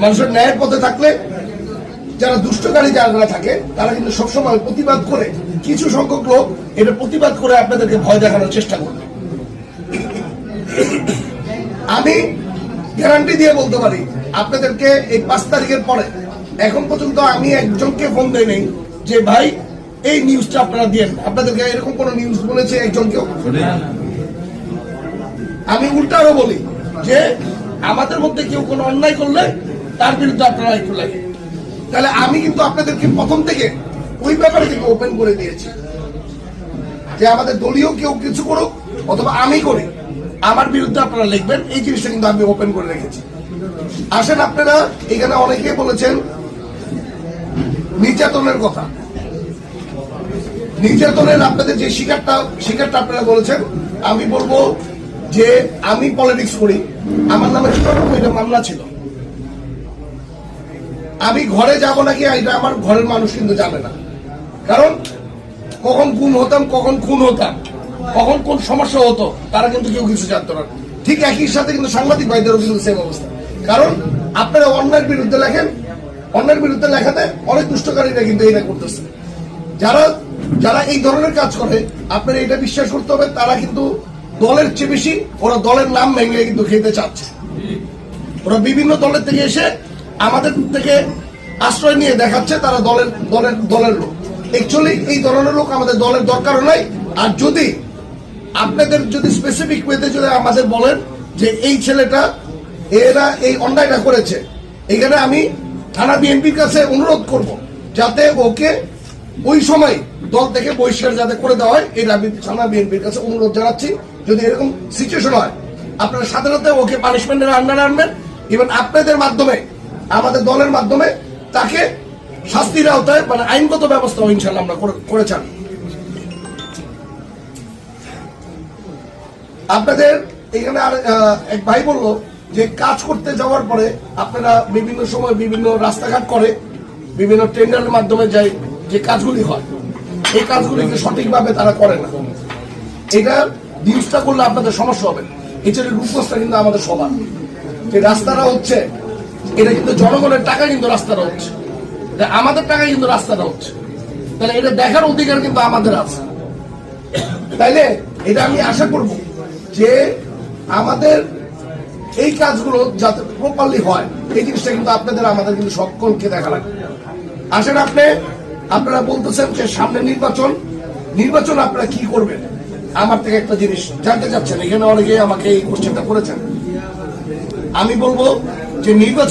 মানুষের ন্যায়ের পথে থাকলে যারা দুষ্টকারী যারা থাকে তারা কিন্তু সবসময় প্রতিবাদ করে, কিছু সংখ্যক লোক এটা প্রতিবাদ করে আপনাদেরকে ভয় দেখানোর চেষ্টা করবে। আমি গ্যারান্টি দিয়ে বলতে পারি আপনাদেরকে এই 5 তারিখের পরে এখন পর্যন্ত আমি একজনকে ফোন দেই নেই যে ভাই এই নিউজটা আপনারা দিয়েন। আপনাদেরকে এরকম কোন নিউজ বলেছে একজনকেও? আমি উল্টা আরো বলি যে আমাদের মধ্যে কেউ কোনো অন্যায় করলে তার বিরুদ্ধে আপনারা একটু লাগে। তাহলে আমি কিন্তু আপনাদেরকে প্রথম থেকে ওই ব্যাপারে কিন্তু ওপেন করে দিয়েছি যে আমাদের দলীয় কেউ কিছু করুক অথবা আমি করি, আমার বিরুদ্ধে আপনারা লিখবেন, এই জিনিসটা কিন্তু আমি ওপেন করে রেখেছি। আসেন, আপনারা এখানে অনেকে বলেছেন নির্যাতনের কথা। নির্যাতনের আপনাদের যে শিকারটা আপনারা বলেছেন, আমি বলবো যে আমি পলিটিক্স করি, আমার নামে এটা মামলা ছিল। আমি ঘরে যাব নাকি এটা আমার ঘরের মানুষ কিন্তু জানে না, কারণ কখন গুম হতাম, কখন খুন হতাম, কখন কোন সমস্যা হতো তারা কিন্তু কেউ কিছু জানতো না। ঠিক একই সাথে কিন্তু সাংবাদিক ভাইদেরও কিন্তু সেম অবস্থা। কারণ আপনারা অন্যায়ের বিরুদ্ধে লেখেন, অন্যায়ের বিরুদ্ধে লেখাতে অনেক দুষ্টকারীরা কিন্তু এটা করতেছে। যারা এই ধরনের কাজ করে আপনারা এটা বিশ্বাস করতে হবে, তারা কিন্তু দলের চেয়ে বেশি ওরা দলের নাম ভেঙে কিন্তু খেতে চাচ্ছে। ওরা বিভিন্ন দলের থেকে এসে আমাদের থেকে আশ্রয় নিয়ে দেখাচ্ছে তারা দলের লোক। অ্যাকচুয়ালি এই ধরনের লোক আমাদের দলের দরকারও নাই। আর যদি আপনাদের যদি স্পেসিফিক ওয়েতে যদি আমাদের বলেন যে এই ছেলেটা এরা এই অন্যায়টা করেছে, এখানে আমি থানা বিএনপির কাছে অনুরোধ করব যাতে ওকে ওই সময় দল থেকে বহিষ্কার যাতে করে দেওয়া হয়, এটা আমি থানা বিএনপির কাছে অনুরোধ জানাচ্ছি। যদি এরকম সিচুয়েশন হয় আপনারা সাথে সাথে ওকে পানিশমেন্টের আন্ডারে আনবেন, এবং আপনাদের মাধ্যমে আমাদের দলের মাধ্যমে তাকে শাস্তির আওতায় মানে আইনগত ব্যবস্থা ইনশাল্লাহ আমরা করে চান। আপনাদের এখানে আর এক ভাই বলল যে কাজ করতে যাওয়ার পরে আপনারা বিভিন্ন সময় বিভিন্ন রাস্তাঘাট করে বিভিন্ন টেন্ডারের মাধ্যমে যায় যে কাজগুলি হয়, এই কাজগুলিকে সঠিকভাবে তারা করে না। এটা নিউজটা করলে আপনাদের সমস্যা হবে। এছাড়া রূপসটা কিন্তু আমাদের সমান, যে রাস্তাটা হচ্ছে এটা কিন্তু জনগণের টাকা, কিন্তু রাস্তাটা হচ্ছে আমাদের টাকায়, কিন্তু রাস্তাটা হচ্ছে। তাহলে এটা দেখার অধিকার কিন্তু আমাদের আছে। তাইলে এটা আমি আশা করব যে আমাদের এই কাজগুলো যাতে প্রপারলি হয়, এই জিনিসটা কিন্তু আপনাদের আমাদের কিন্তু সকলকে দেখা লাগবে। আসেন, আপনারা বলতেছেন যে সামনে নির্বাচন আপনারা কি করবেন, আমার থেকে একটা জিনিস জানতে চাচ্ছেন। এখানে অনেকে আমাকে এই কোশ্চেনটা করেছেন। আমি বলবো যে নির্বাচন